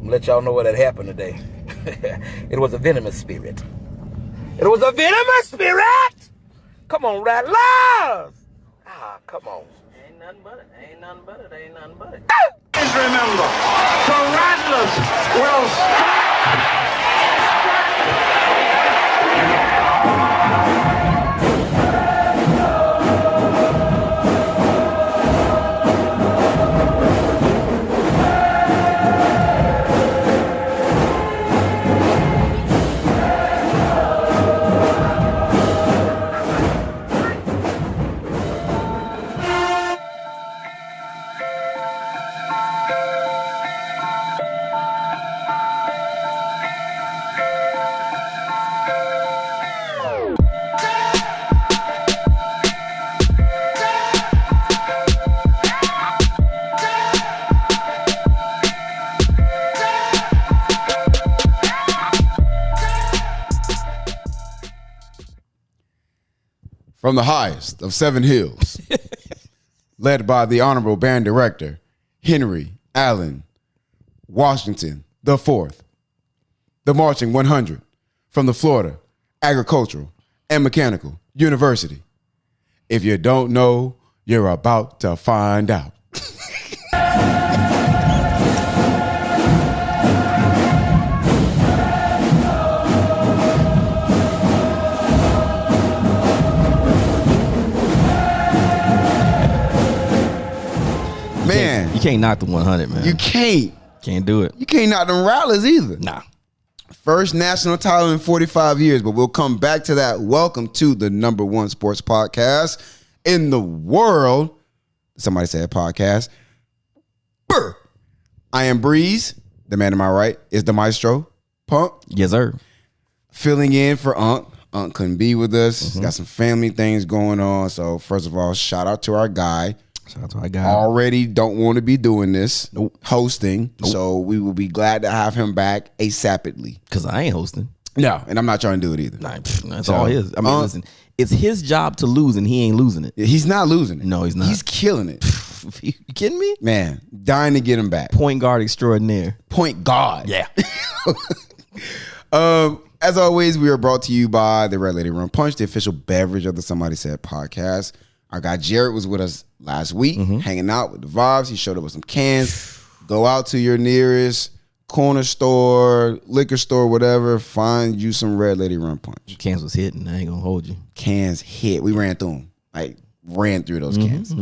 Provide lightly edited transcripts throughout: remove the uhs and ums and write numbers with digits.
let y'all know what had happened today. It was a venomous spirit. It was a venomous spirit! Come on, rattlers! Ah, come on. Ain't nothing but it. Ain't nothing but it. Ain't nothing but it. Please remember, the rattlers will stop. From the highest of 7 hills, led by the Honorable Band Director, Henry Allen Washington IV, the Marching 100 from the Florida Agricultural and Mechanical University. If you don't know, you're about to find out. Man, you can't knock the 100, man. You can't do it. You can't knock them Rattlers either. Nah. First national title in 45 years, but we'll come back to that. Welcome to the #1 sports podcast in the world. Somebody said podcast. Brr. I am Breeze. The man to my right is the maestro, Punk. Yes, sir. Filling in for Unc. Unc couldn't be with us. He's got some family things going on. So first of all, shout out to our guy. Shout out to our guy. Already don't want to be doing this, hosting. Nope. So we will be glad to have him back ASAPidly. Because I ain't hosting. No, and I'm not trying to do it either. Nah, that's all his. I mean, listen, it's his job to lose, and he ain't losing it. He's not losing it. No, he's not. He's killing it. You kidding me? Man, dying to get him back. Point guard extraordinaire. Point guard. Yeah. As always, we are brought to you by the Red Lady Rum Punch, the official beverage of the Somebody Said podcast. Our guy Jared was with us last week, hanging out with the vibes. He showed up with some cans. Go out to your nearest corner store, liquor store, whatever. Find you some Red Lady Rum Punch. Cans was hitting. I ain't gonna hold you. Cans hit. We ran through them. Ran through those cans.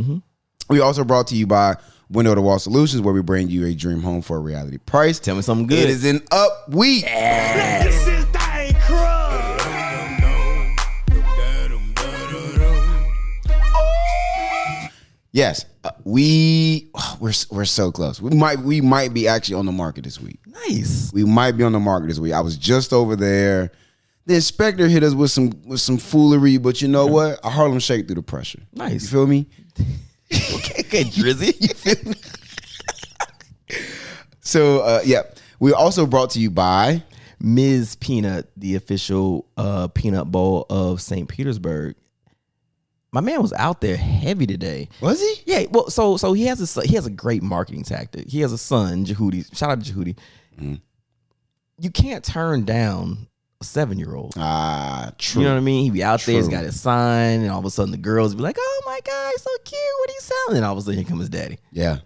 We also brought to you by Window to Wall Solutions, where we bring you a dream home for a reality price. Tell me something good. It is an up week. This is Dying Crow. Yes, we're so close. We might be actually on the market this week. Nice. We might be on the market this week. I was just over there. The inspector hit us with some foolery, but you know what? A Harlem Shake through the pressure. Nice. You feel me? Okay, Drizzy. You feel me? So yeah, we also brought to you by Ms. Peanut, the official peanut bowl of St. Petersburg. My man was out there heavy today. Was he? Yeah. Well, so he has a great marketing tactic. He has a son, Jehudi. Shout out to Jehudi. You can't turn down a 7-year-old. True. You know what I mean? He be out there, he's True. got his sign, and all of a sudden the girls be like, "Oh my God, he's so cute. What are you selling?" And all of a sudden here comes his daddy. Yeah.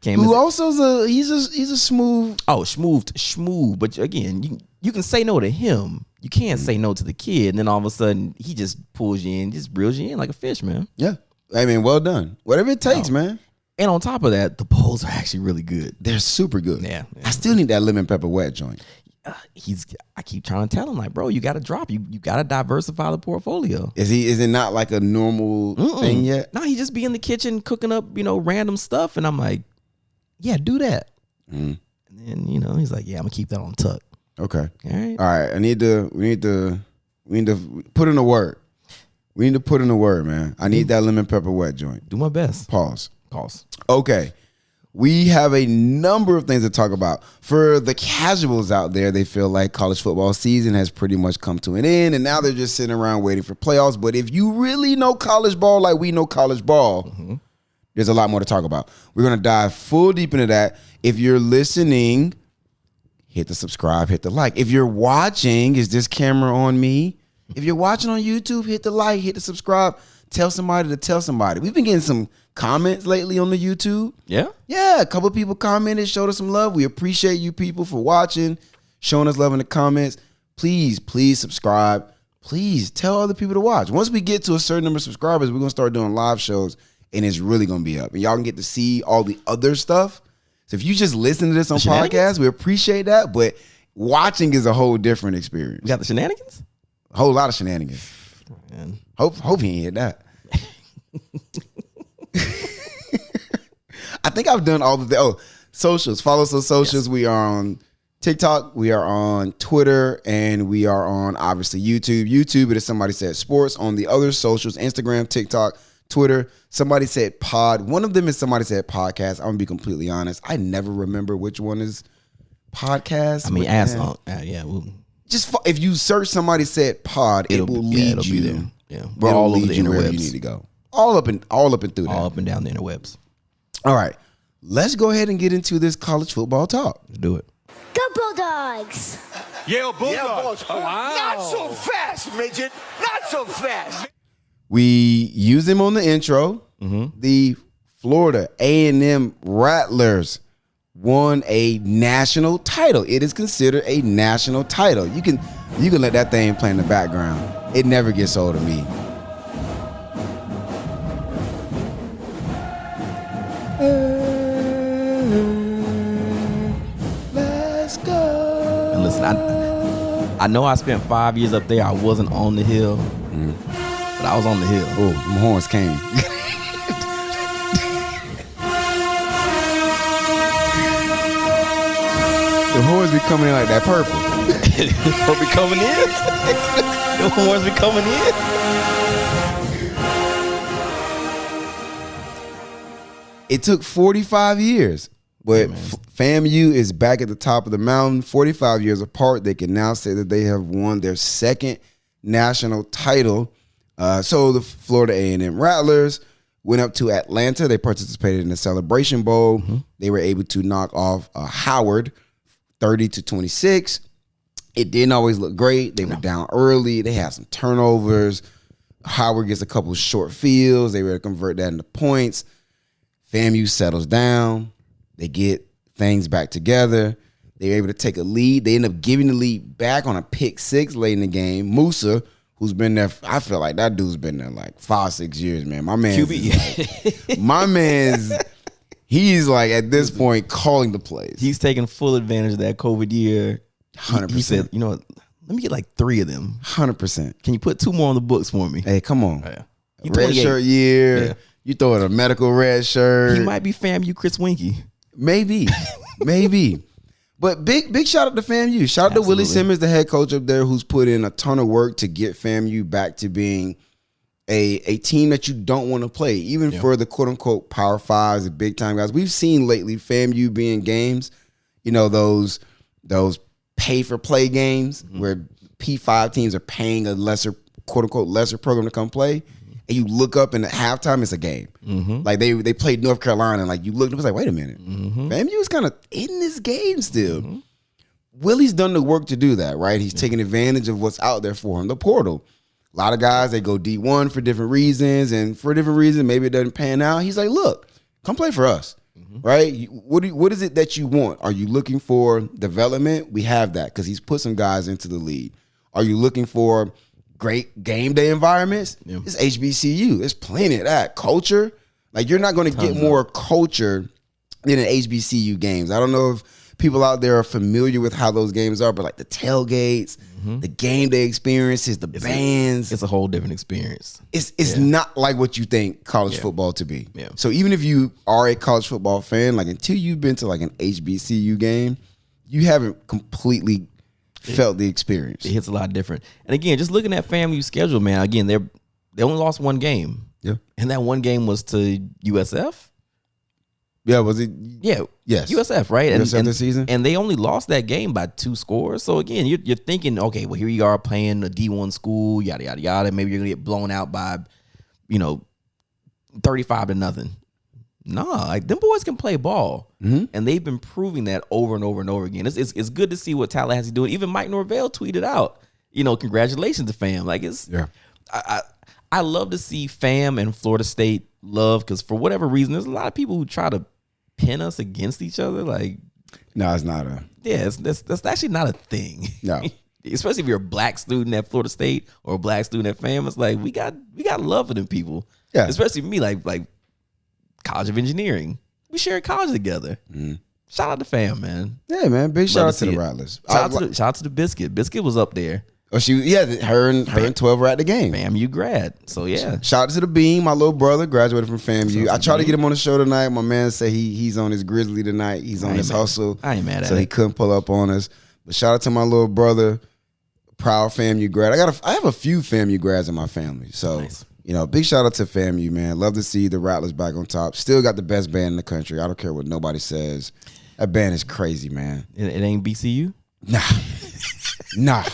Who also he's a smooth. Oh, smooth. But again, you can say no to him. You can't say no to the kid. And then all of a sudden, he just pulls you in, just reels you in like a fish, man. Yeah. I mean, well done. Whatever it takes, man. And on top of that, the bowls are actually really good. They're super good. Yeah. I still need that lemon pepper wet joint. I keep trying to tell him, like, bro, you got to drop. You got to diversify the portfolio. Is it not like a normal thing yet? No, he just be in the kitchen cooking up, random stuff. And I'm like, yeah, do that. And then, he's like, yeah, I'm going to keep that on tuck. Okay. All right. We need to put in a word. We need to put in a word, man. I need that lemon pepper wet joint. Do my best. Pause. Okay. We have a number of things to talk about. For the casuals out there, they feel like college football season has pretty much come to an end, and now they're just sitting around waiting for playoffs. But if you really know college ball like we know college ball, there's a lot more to talk about. We're going to dive full deep into that. If you're listening hit the subscribe, hit the like. If you're watching, is this camera on me? If you're watching on YouTube, hit the like, hit the subscribe. Tell somebody to tell somebody. We've been getting some comments lately on the YouTube. Yeah? Yeah, a couple of people commented, showed us some love. We appreciate you people for watching, showing us love in the comments. Please subscribe. Please tell other people to watch. Once we get to a certain number of subscribers, we're going to start doing live shows, and it's really going to be up. And y'all can get to see all the other stuff. So if you just listen to this on podcast, we appreciate that. But watching is a whole different experience. We got the shenanigans? A whole lot of shenanigans. Man. Hope he ain't hit that. I think I've done all the socials. Follow us on socials. Yes. We are on TikTok, we are on Twitter, and we are on obviously YouTube. YouTube, it is Somebody Said Sports. On the other socials, Instagram, TikTok, Twitter, Somebody Said Pod. One of them is Somebody Said Podcast. I'm gonna be completely honest. I never remember which one is podcast. I mean, yeah. Just if you search Somebody Said Pod, it will lead you there. Yeah, we're all over the interwebs. Where you need to go. All up and through that. All up and down the interwebs. All right, let's go ahead and get into this college football talk. Let's do it. Go Bulldogs! Yale Bulldogs. Wow. Not so fast, midget. Not so fast. We use them on the intro. Mm-hmm. The Florida A&M Rattlers won a national title. It is considered a national title. You can let that thing play in the background. It never gets old to me. Let's go. And listen, I know I spent 5 years up there. I wasn't on the hill, but I was on the hill. Oh, my horns came. The horns be coming in like that purple. Or be coming in? The horns be coming in? It took 45 years, but FAMU is back at the top of the mountain. 45 years apart, they can now say that they have won their second national title. So the Florida A&M Rattlers went up to Atlanta. They participated in the Celebration Bowl. Mm-hmm. They were able to knock off Howard 30-26. It didn't always look great. They were down early. They had some turnovers. Howard gets a couple short fields. They were able to convert that into points. FAMU settles down. They get things back together. They were able to take a lead. They end up giving the lead back on a pick six late in the game. Musa, who's been there, I feel like that dude's been there like 5-6 years, man. My man, he's like at this point calling the plays. He's taking full advantage of that COVID year. 100%. He said, you know what, let me get like 3 of them. 100%. Can you put 2 more on the books for me? Hey, come on. Oh, yeah. Red shirt year. Yeah. You throw in a medical red shirt. He might be FAMU Chris Winkie. Maybe. But big shout out to FAMU. Shout out to Willie Simmons, the head coach up there, who's put in a ton of work to get FAMU back to being a team that you don't want to play, even for the quote unquote Power Fives, the big time guys. We've seen lately FAMU be in games, you know, those pay for play games where P5 teams are paying a lesser quote unquote lesser program to come play. And you look up and at halftime, it's a game. Mm-hmm. Like they played North Carolina, and like you looked, it was like, wait a minute, FAMU is kind of in this game still. Mm-hmm. Willie's done the work to do that, right? He's taking advantage of what's out there for him, the portal. A lot of guys, they go D1 for different reasons, and for different reasons, maybe it doesn't pan out. He's like, look, come play for us, right? What is it that you want? Are you looking for development? We have that because he's put some guys into the league. Are you looking for great game day environments? It's HBCU. There's plenty of that. Culture. Like, you're not going to get more culture than an HBCU games. I don't know if people out there are familiar with how those games are, but like the tailgates, the game day experiences, the bands. It's a whole different experience. It's not like what you think college football to be. Yeah. So even if you are a college football fan, like until you've been to like an HBCU game, you haven't completely felt the experience. It hits a lot different. And again, just looking at FAMU's schedule, man, again, they only lost 1 game. Yeah. And that 1 game was to USF. Yeah, was it? Yeah. Yes. USF, right? USF this season. And they only lost that game by 2 scores. So again, you're thinking, okay, well, here you are playing a D1 school, yada, yada, yada. Maybe you're going to get blown out by, 35-0. Nah, like them boys can play ball, and they've been proving that over and over and over again. It's good to see what Tallahassee doing. Even Mike Norvell tweeted out, congratulations to fam. Like I love to see fam and Florida State love, because for whatever reason, there's a lot of people who try to pin us against each other. Like, No, it's not a. yeah, that's actually not a thing. No. Especially if you're a black student at Florida State or a black student at fam, it's like we got love for them people. Yeah. Especially me, like College of Engineering. We share college together. Shout out to fam, man. Yeah, man. Big shout Love out to to the see it. Rattlers. Shout out to the Biscuit. Biscuit was up there. Her and 12 were at the game. FAMU grad. So yeah. Shout out to the Beam, my little brother, graduated from FAMU. I tried to get him on the show tonight. My man said he's on his Grizzly tonight. He's on his hustle. I ain't mad at so it. he couldn't pull up on us. But shout out to my little brother, proud FAMU grad. I have a few FAMU grads in my family. So Nice. big shout out to FAMU, man. Love to see the Rattlers back on top. Still got the best band in the country. I don't care what nobody says. That band is crazy, man. It ain't BCU? Nah.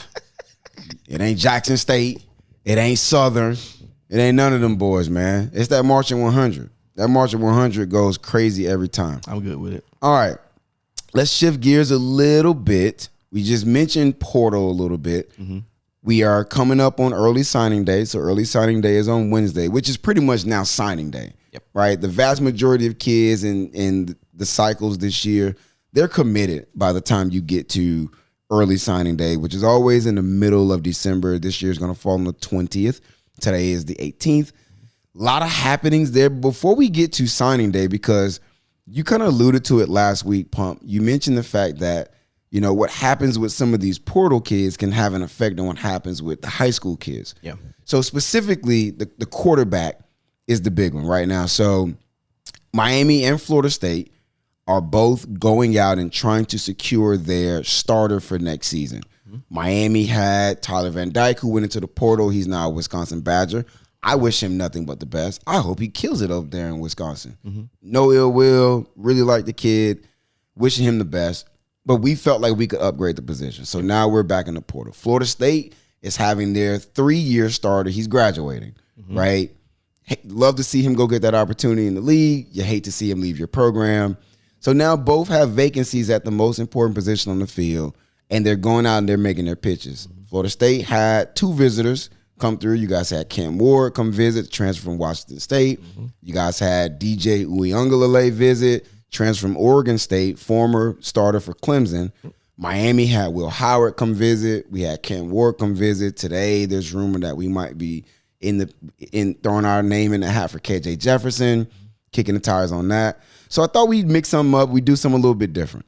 It ain't Jackson State. It ain't Southern. It ain't none of them boys, man. It's that Marching 100. That Marching 100 goes crazy every time. I'm good with it. All right. Let's shift gears a little bit. We just mentioned portal a little bit. We are coming up on early signing day. So early signing day is on Wednesday, which is pretty much now signing day. Yep. Right? The vast majority of kids in the cycles this year, they're committed by the time you get to early signing day, which is always in the middle of December. This year is going to fall on the 20th. Today is the 18th. A lot of happenings there. Before we get to signing day, because you kind of alluded to it last week, Pump, you mentioned the fact that, what happens with some of these portal kids can have an effect on what happens with the high school kids. Yeah. So specifically, the quarterback is the big one right now. So Miami and Florida State are both going out and trying to secure their starter for next season. Miami had Tyler Van Dyke, who went into the portal. He's now a Wisconsin Badger. I wish him nothing but the best. I hope he kills it up there in Wisconsin. No ill will. Really like the kid. Wishing him the best. But we felt like we could upgrade the position. So now we're back in the portal. Florida State is having their 3-year starter. He's graduating, right? Love to see him go get that opportunity in the league. You hate to see him leave your program. So now both have vacancies at the most important position on the field, and they're going out and they're making their pitches. Florida State had 2 visitors come through. You guys had Cam Ward come visit, transfer from Washington State. You guys had DJ Uiagalelei visit, transfer from Oregon State, former starter for Clemson. Miami had Will Howard come visit. We had Cam Ward come visit. Today, there's rumor that we might be in throwing our name in the hat for KJ Jefferson, kicking the tires on that. So I thought we'd mix something up. We do something a little bit different.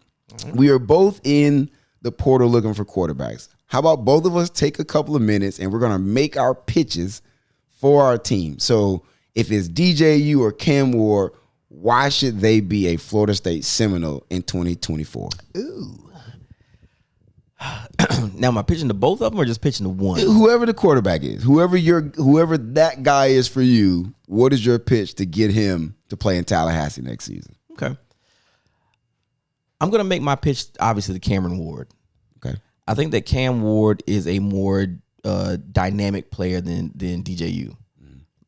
We are both in the portal looking for quarterbacks. How about both of us take a couple of minutes and we're going to make our pitches for our team. So if it's DJU or Cam Ward, why should they be a Florida State Seminole in 2024? Ooh. Now, am I pitching to both of them or just pitching to one? Whoever the quarterback is, whoever that guy is for you, what is your pitch to get him to play in Tallahassee next season? Okay. I'm going to make my pitch, obviously, to Cameron Ward. Okay. I think that Cam Ward is a more dynamic player than DJU.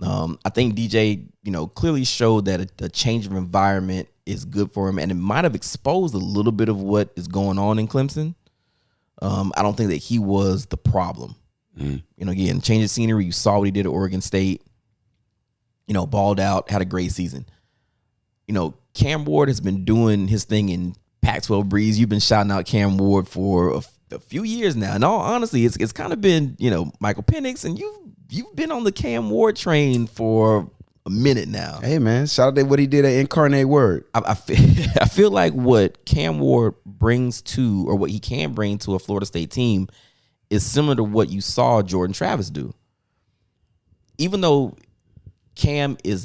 I think DJ, clearly showed that a change of environment is good for him, and it might have exposed a little bit of what is going on in Clemson. I don't think that he was the problem. Again, change of scenery. You saw what he did at Oregon State. Balled out, had a great season. Cam Ward has been doing his thing in Pac-12 Breeze. You've been shouting out Cam Ward for a few years now. And all honestly, it's kind of been, Michael Penix, and you've been on the Cam Ward train for a minute now. Hey, man, shout out to what he did at Incarnate Word. I feel like what Cam Ward brings to, or what he can bring to a Florida State team, is similar to what you saw Jordan Travis do. Even though Cam is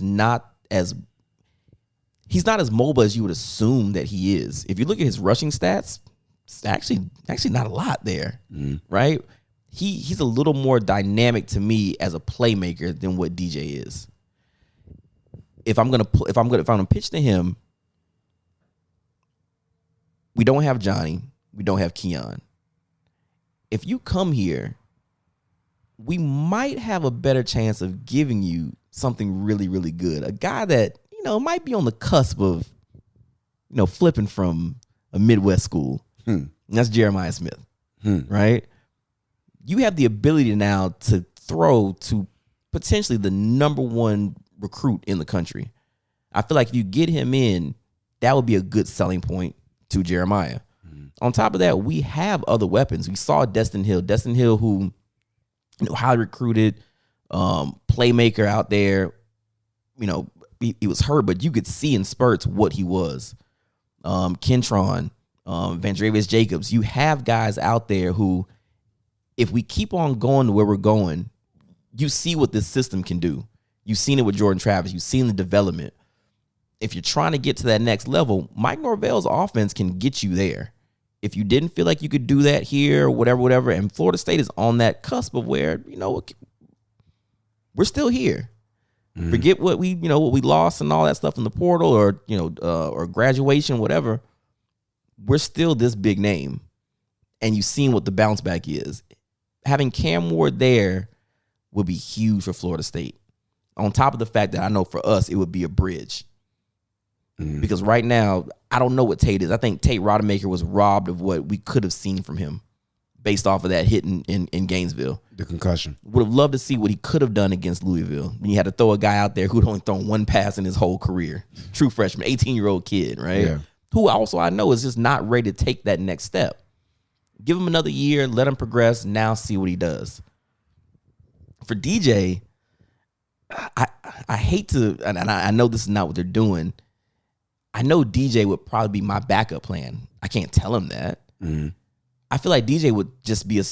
he's not as mobile as you would assume that he is. If you look at his rushing stats, it's actually not a lot there, right? He's a little more dynamic to me as a playmaker than what DJ is. If I'm gonna pitch to him, we don't have Johnny, we don't have Keon. If you come here, we might have a better chance of giving you something really, really good. A guy that, might be on the cusp of, flipping from a Midwest school. And that's Jeremiah Smith, right? You have the ability now to throw to potentially the number one recruit in the country. I feel like if you get him in, that would be a good selling point to Jeremiah. On top of that, we have other weapons. We saw Destin Hill, who, highly recruited, playmaker out there. He was hurt, but you could see in spurts what he was. Kentron, Vandrevius Jacobs. You have guys out there who, if we keep on going to where we're going, you see what this system can do. You've seen it with Jordan Travis. You've seen the development. If you're trying to get to that next level, Mike Norvell's offense can get you there. If you didn't feel like you could do that here, whatever, and Florida State is on that cusp of where, we're still here. Forget what we lost and all that stuff in the portal or graduation, whatever. We're still this big name. And you've seen what the bounce back is. Having Cam Ward there would be huge for Florida State. On top of the fact that I know for us, it would be a bridge. Because right now, I don't know what Tate is. I think Tate Rodemaker was robbed of what we could have seen from him based off of that hit in Gainesville. The concussion. Would have loved to see what he could have done against Louisville when you had to throw a guy out there who'd only thrown one pass in his whole career. True freshman, 18-year-old kid, right? Yeah. Who also I know is just not ready to take that next step. Give him another year, let him progress, now see what he does. For DJ, I hate to, and I know this is not what they're doing. I know DJ would probably be my backup plan. I can't tell him that. I feel like DJ would just be a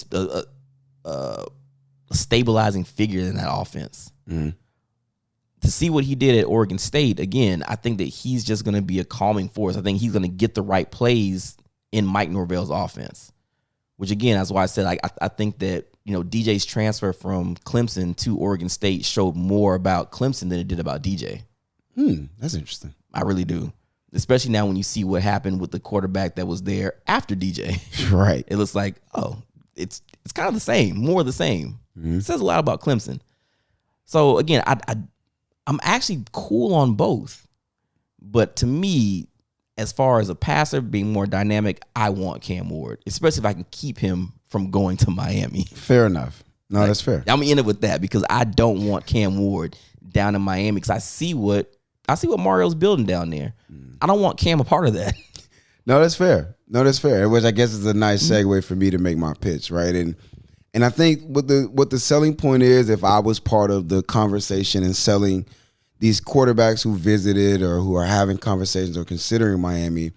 stabilizing figure in that offense. To see what he did at Oregon State, again, I think that he's just going to be a calming force. I think he's going to get the right plays in Mike Norvell's offense, which, again, that's why I said I think that DJ's transfer from Clemson to Oregon State showed more about Clemson than it did about DJ. That's interesting. I really do. Especially now when you see what happened with the quarterback that was there after DJ. Right. It looks like, it's kind of the same, more of the same. It says a lot about Clemson. So, again, I'm actually cool on both. But to me, as far as a passer being more dynamic, I want Cam Ward, especially if I can keep him from going to Miami. Fair enough. No, that's fair. I'm going to end it with that because I don't want Cam Ward down in Miami because I see what Mario's building down there. I don't want Cam a part of that. No, that's fair. Which I guess is a nice segue for me to make my pitch, right? And I think what the selling point is, if I was part of the conversation and selling these quarterbacks who visited or who are having conversations or considering Miami,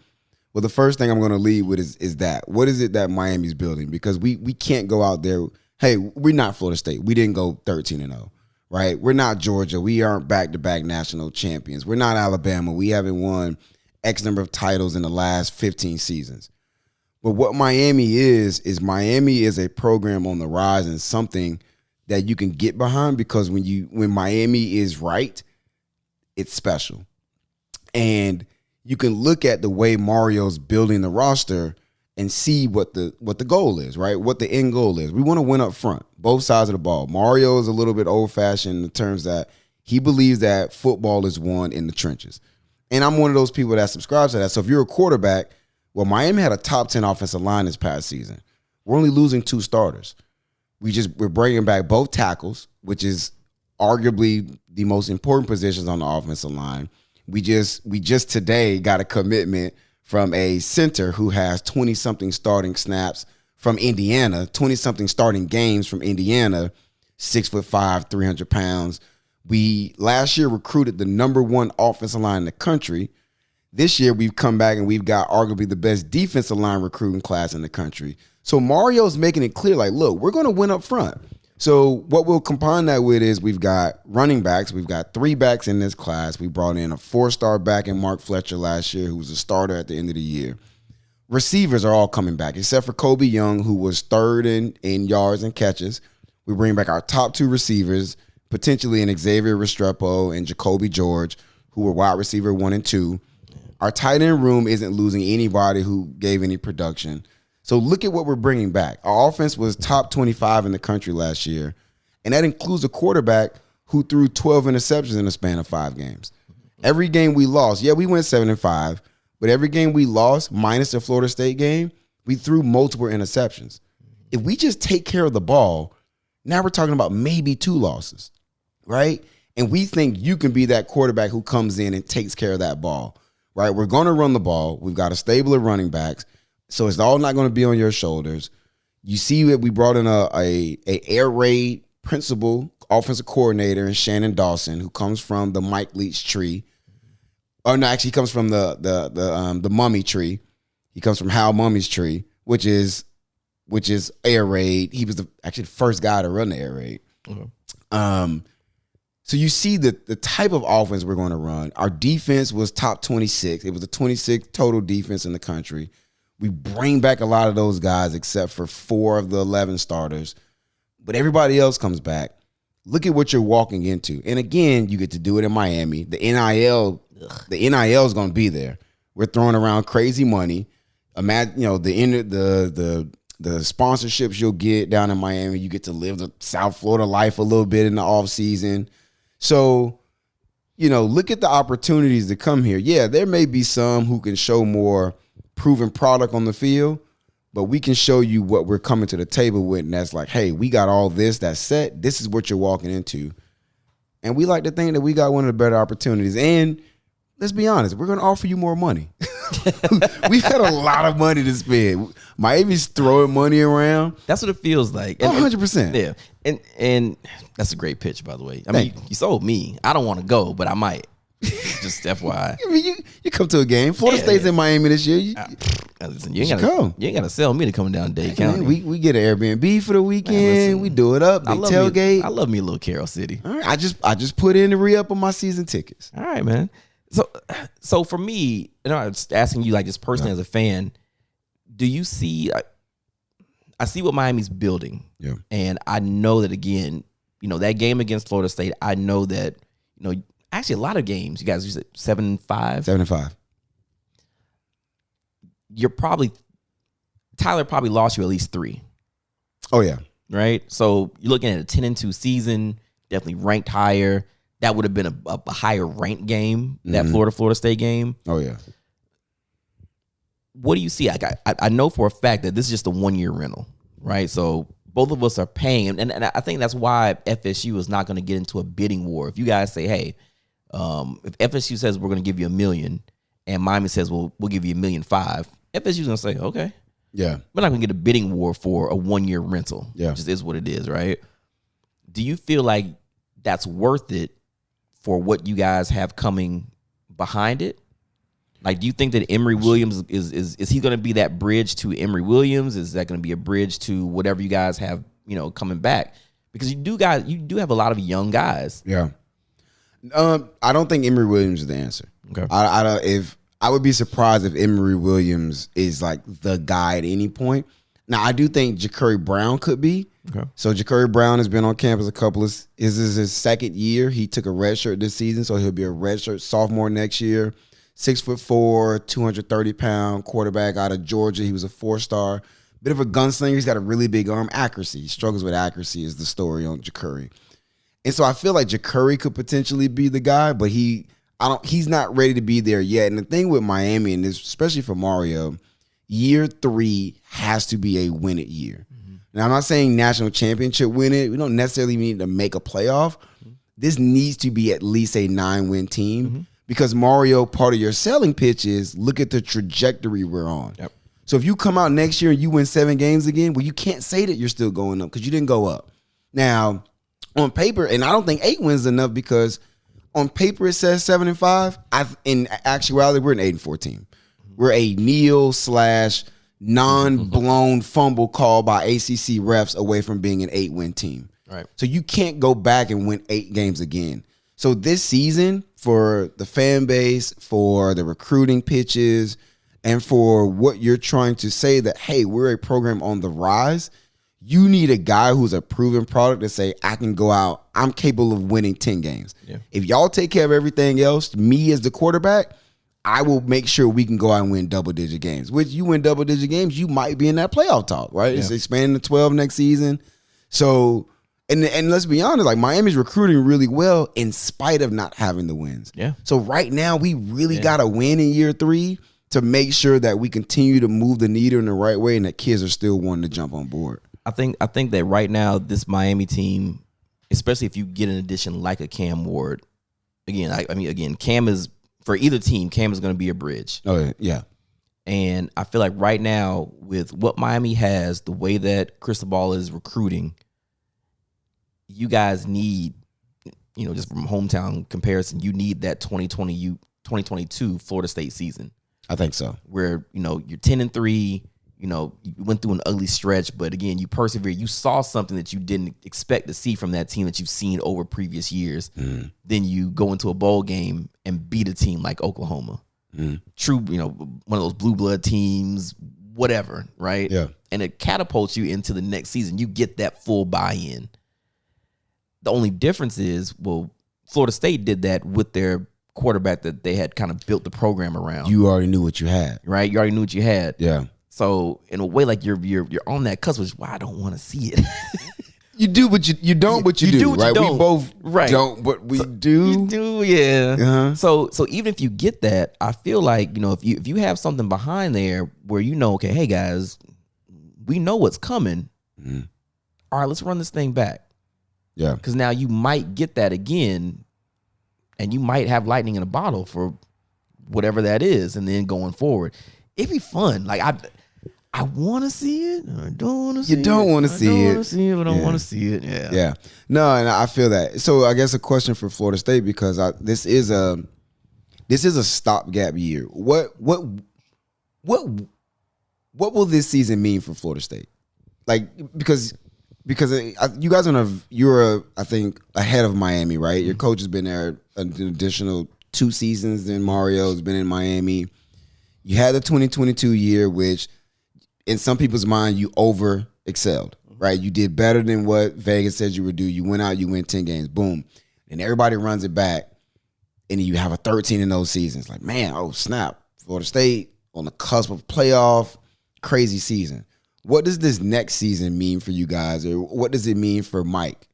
well, the first thing I'm going to lead with is that. What is it that Miami's building? Because we can't go out there. Hey, we're not Florida State. We didn't go 13-0. Right? We're not Georgia. We aren't back-to-back national champions. We're not Alabama. We haven't won X number of titles in the last 15 seasons. But what Miami is Miami is a program on the rise and something that you can get behind because when Miami is right, it's special. And you can look at the way Mario's building the roster and see what the goal is, right? What the end goal is. We want to win up front, both sides of the ball. Mario is a little bit old-fashioned in the terms that he believes that football is won in the trenches. And I'm one of those people that subscribes to that. So if you're a quarterback, well, Miami had a top 10 offensive line this past season. We're only losing 2 starters. We're bringing back both tackles, which is arguably the most important positions on the offensive line. We just today got a commitment from a center who has 20-something starting snaps from Indiana, 20-something starting games from Indiana, 6'5", 300 pounds. We last year recruited the number 1 offensive line in the country. This year we've come back and we've got arguably the best defensive line recruiting class in the country. So Mario's making it clear, like, look, we're going to win up front. So what we'll combine that with is we've got running backs. We've got 3 backs in this class. We brought in a 4-star back in Mark Fletcher last year who was a starter at the end of the year. Receivers are all coming back except for Kobe Young, who was 3rd in yards and catches. We bring back our top 2 receivers, potentially in Xavier Restrepo and Jacoby George, who were wide receiver 1 and 2. Our tight end room isn't losing anybody who gave any production. So look at what we're bringing back. Our offense was top 25 in the country last year, and that includes a quarterback who threw 12 interceptions in a span of 5 games. Every game we lost, yeah, we went 7-5, but every game we lost, minus the Florida State game, we threw multiple interceptions. If we just take care of the ball, now we're talking about maybe 2 losses, right? And we think you can be that quarterback who comes in and takes care of that ball, right? We're going to run the ball. We've got a stable of running backs, so it's all not going to be on your shoulders. You see that we brought in a air raid principal, offensive coordinator, and Shannon Dawson, who comes from the Mike Leach tree. Or no, actually, he comes from the Mummy tree. He comes from Hal Mummy's tree, which is air raid. He was actually the first guy to run the air raid. Mm-hmm. So you see the type of offense we're going to run. Our defense was top 26. It was the 26th total defense in the country. We bring back a lot of those guys except for 4 of the 11 starters. But everybody else comes back. Look at what you're walking into. And again, you get to do it in Miami. The NIL is going to be there. We're throwing around crazy money. Imagine, the sponsorships you'll get down in Miami. You get to live the South Florida life a little bit in the off season. So, look at the opportunities to come here. Yeah, there may be some who can show more proven product on the field, but we can show you what we're coming to the table with, and that's like, hey, we got all this that's set. This is what you're walking into. And we like to think that we got one of the better opportunities. And let's be honest, we're going to offer you more money. We've had a lot of money to spend. Miami's throwing money around. That's what it feels like. 100%. Yeah. And that's a great pitch, by the way. I mean, you sold me. I don't want to go, but I might. Just FYI. I mean, you come to a game. Florida State's in Miami this year. Listen, you ain't gotta sell me to come down to Dade County. Man, we get an Airbnb for the weekend. We do it up. They tailgate. I love me a little Carroll City. All right, I just put in the re-up on my season tickets. All right, man. So for me, I'm just asking you, like, just personally as a fan, do you see? I see what Miami's building, and I know that again, that game against Florida State. I know that actually a lot of games. You guys, you said 7-5. 7-5. Tyler probably lost you at least 3. Oh yeah, right. So you're looking at a 10-2 season, definitely ranked higher. That would have been a higher ranked game, that Florida State game. Oh yeah. What do you see? I know for a fact that this is just a 1-year rental, right? So both of us are paying, and I think that's why FSU is not going to get into a bidding war. If you guys say, hey, if FSU says we're going to give you $1 million, and Miami says we'll give you $1.5 million, FSU's going to say, okay. Yeah. We're not going to get a bidding war for a 1-year rental. Yeah. It just is what it is, right? Do you feel like that's worth it for what you guys have coming behind it? Like, do you think that Emory Williams is he going to be that bridge to Emory Williams? Is that going to be a bridge to whatever you guys have, coming back? Because you do have a lot of young guys. Yeah. I don't think Emory Williams is the answer. Okay. I would be surprised if Emory Williams is like the guy at any point. Now, I do think Ja'Cory Brown could be. Okay. So Ja'Cory Brown has been on campus this is his second year. He took a red shirt this season, so he'll be a red shirt sophomore next year. 6'4", 230-pound quarterback out of Georgia. He was a 4-star. Bit of a gunslinger. He's got a really big arm. Accuracy. He struggles with accuracy is the story on Ja'Cory. And so I feel like Ja'Cory could potentially be the guy, but he's not ready to be there yet. And the thing with Miami, and especially for Mario, year 3 has to be a win it year. Mm-hmm. Now, I'm not saying national championship win it. We don't necessarily need to make a playoff. Mm-hmm. This needs to be at least a 9-win team. Mm-hmm. Because Mario, part of your selling pitch is look at the trajectory we're on. Yep. So if you come out next year and you win 7 games again, well, you can't say that you're still going up because you didn't go up. Now, on paper, and I don't think 8 wins is enough because on paper it says 7-5. In actuality, we're an 8-4 team. We're a kneel / non-blown fumble call by ACC refs away from being an 8-win team. Right. So you can't go back and win 8 games again. So this season, for the fan base, for the recruiting pitches, and for what you're trying to say that, hey, we're a program on the rise, you need a guy who's a proven product to say, I can go out, I'm capable of winning 10 games. Yeah. If y'all take care of everything else, me as the quarterback, I will make sure we can go out and win double-digit games. Which you win double-digit games, you might be in that playoff talk, right? Yeah. It's expanding to 12 next season. So And let's be honest, like Miami's recruiting really well in spite of not having the wins. Yeah. So right now we really got to win in year 3 to make sure that we continue to move the needle in the right way and that kids are still wanting to jump on board. I think that right now this Miami team, especially if you get an addition like a Cam Ward, again, Cam is for either team. Cam is going to be a bridge. Oh yeah. And I feel like right now with what Miami has, the way that Cristobal is recruiting, you guys need, just from hometown comparison, you need that 2022 Florida State season. I think so. Where, you're 10-3, you went through an ugly stretch, but again, you persevered. You saw something that you didn't expect to see from that team that you've seen over previous years. Then you go into a bowl game and beat a team like Oklahoma. True, one of those blue blood teams, whatever, right? Yeah. And it catapults you into the next season. You get that full buy-in. The only difference is, Florida State did that with their quarterback that they had kind of built the program around. You already knew what you had. Right? You already knew what you had. Yeah. So in a way, like you're on that cusp, which is why I don't want to see it. You do, but you don't, but you do, what right? you don't. We both Right. don't, but we do. You do, yeah. Uh-huh. So even if you get that, I feel like, if you have something behind there where okay, hey guys, we know what's coming. All right, let's run this thing back. Yeah. Because now you might get that again, and you might have lightning in a bottle for whatever that is, and then going forward, it'd be fun. Like I want to see it. I don't want to see it. You don't want to see it. I don't want to see it, but I want to see it. Yeah. Yeah. No, and I feel that. So I guess a question for Florida State, because this is a stopgap year. What will this season mean for Florida State? Like because you guys you're I think ahead of Miami, right? Your coach has been there an additional 2 seasons than Mario's been in Miami. You had the 2022 year, which in some people's mind you over excelled, right? You did better than what Vegas said you would do. You went out, you win 10 games, boom. And everybody runs it back, and you have a 13-0 season. It's like, man, oh snap. Florida State on the cusp of playoff, crazy season. What does this next season mean for you guys, or what does it mean for Mike?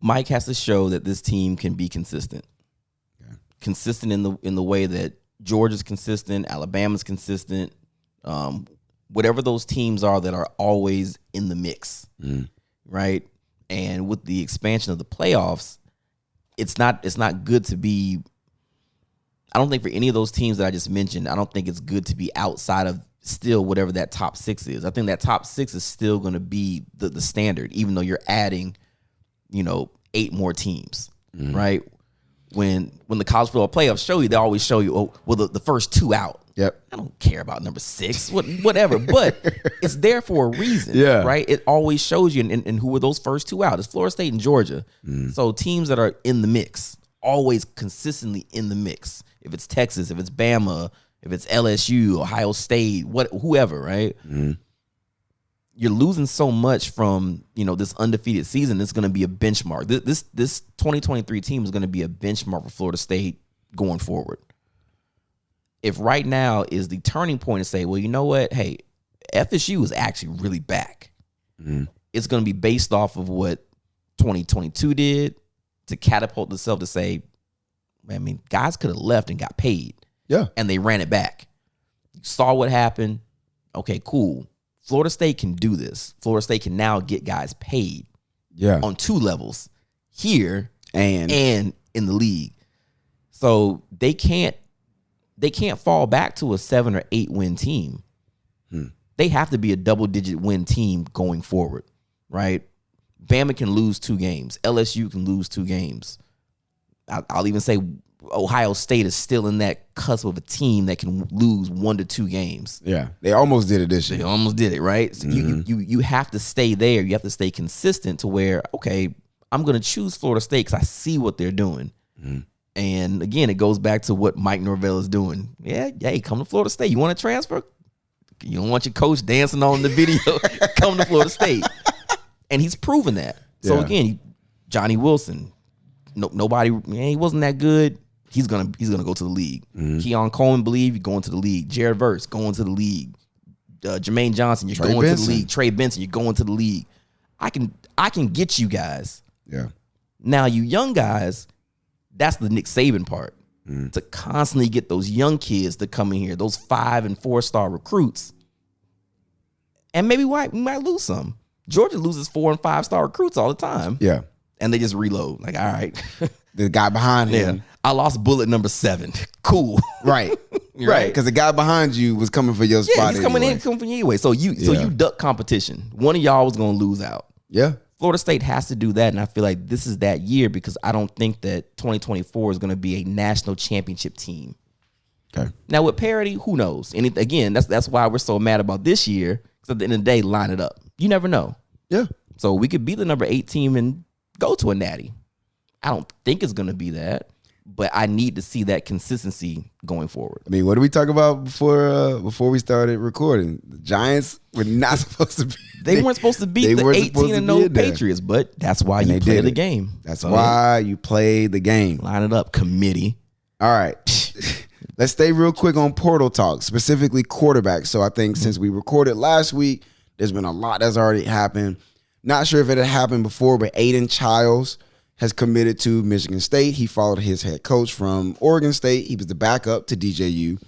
Mike has to show that this team can be consistent. Okay. Consistent in the way that Georgia's consistent, Alabama's consistent, whatever those teams are that are always in the mix, right? And with the expansion of the playoffs, it's not good to be. I don't think for any of those teams that I just mentioned, I don't think it's good to be outside of still whatever that top 6 is. I think that top 6 is still going to be the standard, even though you're adding, 8 more teams, right? When the college football playoffs show you, they always show you, the first 2 out. Yep. I don't care about number 6, whatever, but it's there for a reason, yeah. right? It always shows you, and who are those first 2 out? It's Florida State and Georgia. So teams that are in the mix, always consistently in the mix. If it's Texas, if it's Bama, if it's LSU, Ohio State, whoever, right? You're losing so much from, this undefeated season. It's going to be a benchmark. This 2023 team is going to be a benchmark for Florida State going forward. If right now is the turning point to say, well, you know what? Hey, FSU is actually really back. It's going to be based off of what 2022 did to catapult itself to say, I mean, guys could have left and got paid. Yeah. And they ran it back. You saw what happened. Okay, cool. Florida State can do this. Florida State can now get guys paid. Yeah. On 2 levels, here and in the league. So they can't fall back to a 7 or 8 win team. They have to be a double-digit win team going forward, right? Bama can lose 2 games. LSU can lose 2 games. I'll even say Ohio State is still in that cusp of a team that can lose 1 to 2 games. Yeah, they almost did it this year. They almost did it, right? So you have to stay there. You have to stay consistent to where, okay, I'm going to choose Florida State because I see what they're doing. And again, it goes back to what Mike Norvell is doing. Yeah, hey, come to Florida State. You want to transfer? You don't want your coach dancing on the video. Come to Florida State. And he's proven that. So again, Johnny Wilson, nobody, he wasn't that good. He's gonna go to the league. Keon Coleman, believe you're going to the league. Jared Verse going to the league. Jermaine Johnson, you're going to the league. Trey Benson, you're going to the league. I I can get you guys. Yeah. Now, you young guys, that's the Nick Saban part. To constantly get those young kids to come in here, those 5 and 4-star recruits. And maybe we might lose some. Georgia loses 4 and 5-star recruits all the time. Yeah. And they just reload. Like, all right. The guy behind him. I lost bullet number 7. Cool. Right. Right. Because the guy behind you was coming for your spot. Yeah, he's coming anyway. coming for you anyway. So you duck competition. One of y'all was going to lose out. Yeah. Florida State has to do that, and I feel like this is that year because I don't think that 2024 is going to be a national championship team. Okay. Now with parity, who knows? And again, that's why we're so mad about this year. Because at the end of the day, line it up. You never know. Yeah. So we could be the number 8 team and go to a natty. I don't think it's going to be that, but I need to see that consistency going forward. I mean, what did we talk about before we started recording? The Giants were not supposed to be. They weren't supposed to beat the 18-0 Patriots, but that's why you play the game. That's why you play the game. Line it up, committee. All right. Let's stay real quick on portal talk, specifically quarterback. So I think since we recorded last week, there's been a lot that's already happened. Not sure if it had happened before, but Aiden Childs has committed to Michigan State. He followed his head coach from Oregon State. He was the backup to DJU.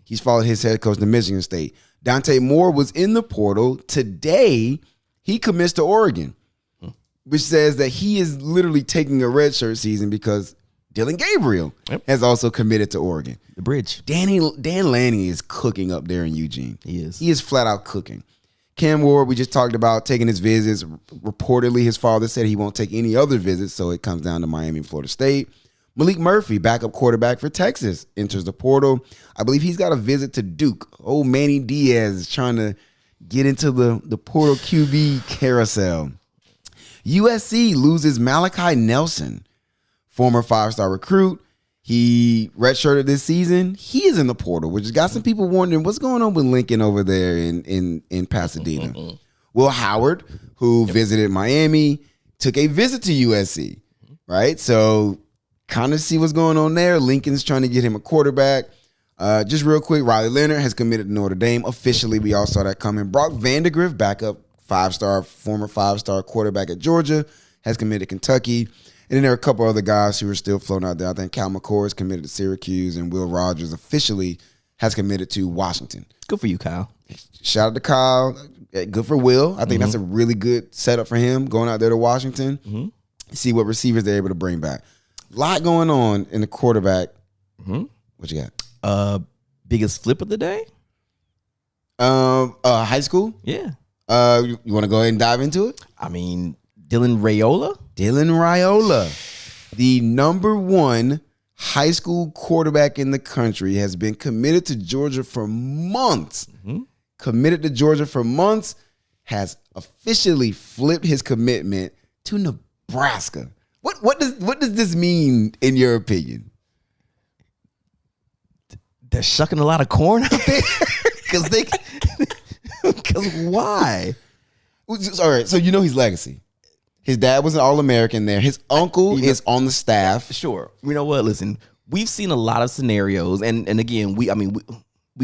He's followed his head coach to Michigan State. Dante Moore was in the portal. Today, he commits to Oregon, which says that he is literally taking a redshirt season because Dylan Gabriel has also committed to Oregon. The bridge. Dan Lanning is cooking up there in Eugene. He is. He is flat out cooking. Cam Ward, we just talked about taking his visits. Reportedly, his father said he won't take any other visits, so it comes down to Miami and Florida State. Malik Murphy, backup quarterback for Texas, enters the portal. I believe he's got a visit to Duke. Old Manny Diaz is trying to get into the portal QB carousel. USC loses Malachi Nelson, former 5-star recruit. He redshirted this season. He is in the portal, which has got some people wondering what's going on with Lincoln over there in Pasadena. Will Howard, who visited Miami, took a visit to USC, right? So kind of see what's going on there. Lincoln's trying to get him a quarterback. Just real quick, Riley Leonard has committed to Notre Dame. Officially, we all saw that coming. Brock Vandegrift, backup former 5-star quarterback at Georgia, has committed to Kentucky. And then there are a couple other guys who are still floating out there. I think Cal McCord is committed to Syracuse, and Will Rogers officially has committed to Washington. Good for you, Kyle. Shout out to Kyle. Good for Will. I think that's a really good setup for him going out there to Washington. See what receivers they're able to bring back. A lot going on in the quarterback. What you got? Biggest flip of the day? High school? Yeah. You want to go ahead and dive into it? I mean, Dylan Raiola, the number 1 high school quarterback in the country, has been committed to Georgia for months. Committed to Georgia for months, has officially flipped his commitment to Nebraska. What does this mean in your opinion? they're shucking a lot of corn out there because why? All right, so you know his legacy. His dad was an All-American there. His uncle is on the staff. Sure. You know what? Listen, we've seen a lot of scenarios, and again, we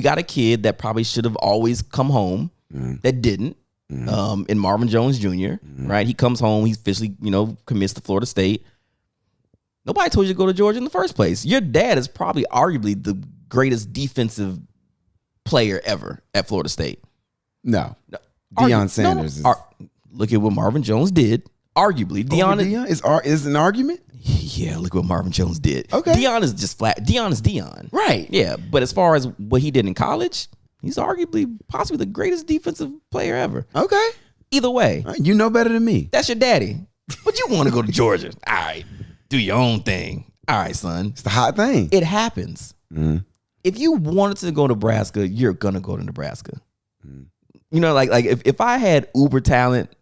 got a kid that probably should have always come home that didn't. In Marvin Jones Jr., right? He comes home, he's officially, commits to Florida State. Nobody told you to go to Georgia in the first place. Your dad is probably arguably the greatest defensive player ever at Florida State. No. Deion Sanders. Look at what Marvin Jones did. Arguably, Deion is an argument. Yeah, look what Marvin Jones did. Okay, Deion is just flat. Deion is Deion, right? Yeah, but as far as what he did in college, he's arguably possibly the greatest defensive player ever. Okay. Either way, you know better than me. That's your daddy. But you want to go to Georgia? All right, do your own thing. All right, son. It's the hot thing. It happens. If you wanted to go to Nebraska, you're gonna go to Nebraska. Like if I had uber talent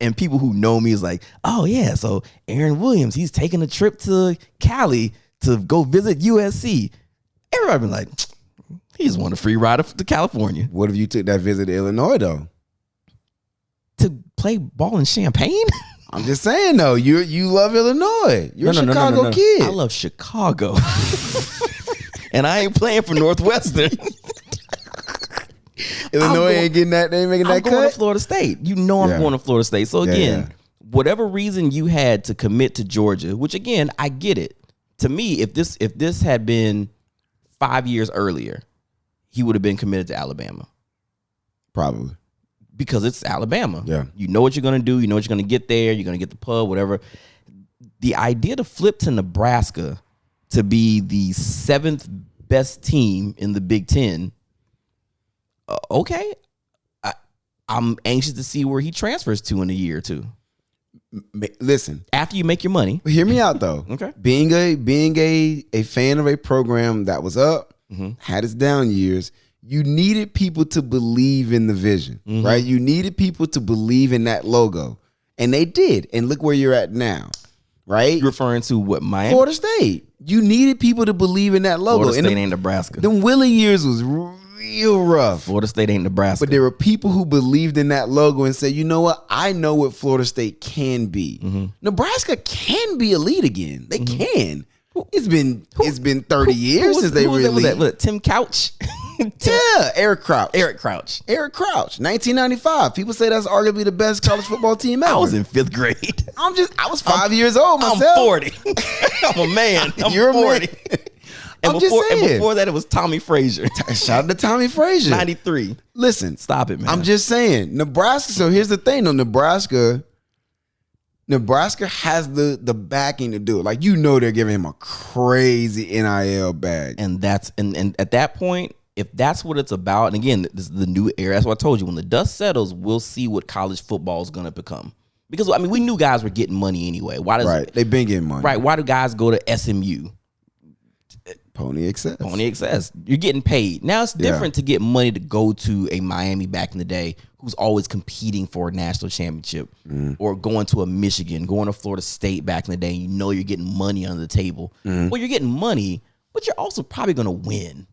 and people who know me is like, oh yeah, so Aaron Williams, he's taking a trip to Cali to go visit USC. Everybody be like, he just want a free ride to California. What if you took that visit to Illinois though? To play ball in Champaign? I'm just saying though, you love Illinois. You're a Chicago kid. I love Chicago. And I ain't playing for Northwestern. Illinois ain't getting that. They ain't making that cut. I'm going to Florida State. I'm going to Florida State. So again, whatever reason you had to commit to Georgia, which again, I get it. To me, if this had been 5 years earlier, he would have been committed to Alabama. Probably. Because it's Alabama. Yeah. You know what you're going to do. You know what you're going to get there. You're going to get the pub, whatever. The idea to flip to Nebraska to be the 7th best team in the Big Ten, okay. I'm anxious to see where he transfers to in a year or two. Listen. After you make your money. Hear me out, though. Okay. Being a fan of a program that was up, had its down years, you needed people to believe in the vision, right? You needed people to believe in that logo. And they did. And look where you're at now, right? You're referring to what, Miami? Florida State. You needed people to believe in that logo. Florida State ain't Nebraska. Them Willie years was real rough. Florida State ain't Nebraska. But there were people who believed in that logo and said, you know what? I know what Florida State can be. Nebraska can be elite again. They can. It's been 30 years since they were elite. Was that Tim Couch? Yeah, Eric Crouch. 1995. People say that's arguably the best college football team ever. I was in 5th grade. I was 5 years old myself. I'm 40. I'm a man. You're 40. And before that, it was Tommy Frazier. Shout out to Tommy Frazier. 93. Listen. Stop it, man. I'm just saying. Nebraska. So here's the thing, though. Nebraska has the backing to do it. Like, you know, they're giving him a crazy NIL bag. And that's and at that point, if that's what it's about, and again, this is the new era. That's what I told you. When the dust settles, we'll see what college football is going to become. Because, I mean, we knew guys were getting money anyway. They've been getting money. Right. Why do guys go to SMU? Pony Excess. You're getting paid. Now it's different to get money to go to a Miami back in the day who's always competing for a national championship, or going to a Michigan, going to Florida State back in the day. And you know you're getting money under the table. Well, you're getting money, but you're also probably going to win.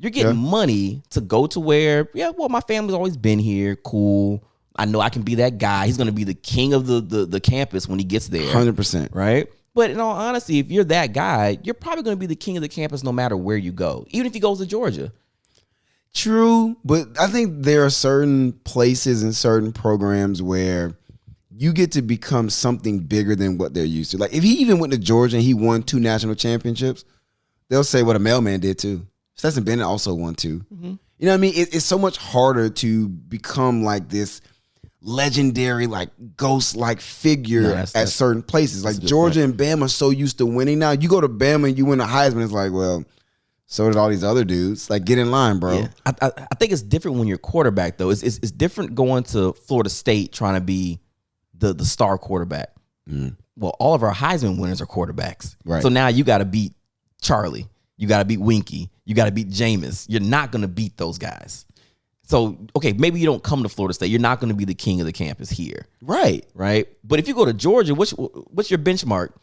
You're getting money to go to where, my family's always been here. Cool. I know I can be that guy. He's going to be the king of the campus when he gets there. 100%. Right? But in all honesty, if you're that guy, you're probably going to be the king of the campus no matter where you go, even if he goes to Georgia. True, but I think there are certain places and certain programs where you get to become something bigger than what they're used to. Like, if he even went to Georgia and he won 2 national championships, they'll say what a mailman did too. Stetson Bennett also won 2. You know what I mean? It's so much harder to become like this legendary, like ghost-like figure at certain places. Like Georgia and Bama are so used to winning now. You go to Bama and you win a Heisman, it's like, well, so did all these other dudes. Like, get in line, bro. Yeah. I think it's different when you're quarterback, though. It's different going to Florida State trying to be the star quarterback. Well, all of our Heisman winners are quarterbacks. Right. So now you got to beat Charlie. You got to beat Winky. You got to beat Jameis. You're not going to beat those guys. So, okay, maybe you don't come to Florida State. You're not going to be the king of the campus here. Right. But if you go to Georgia, what's your benchmark?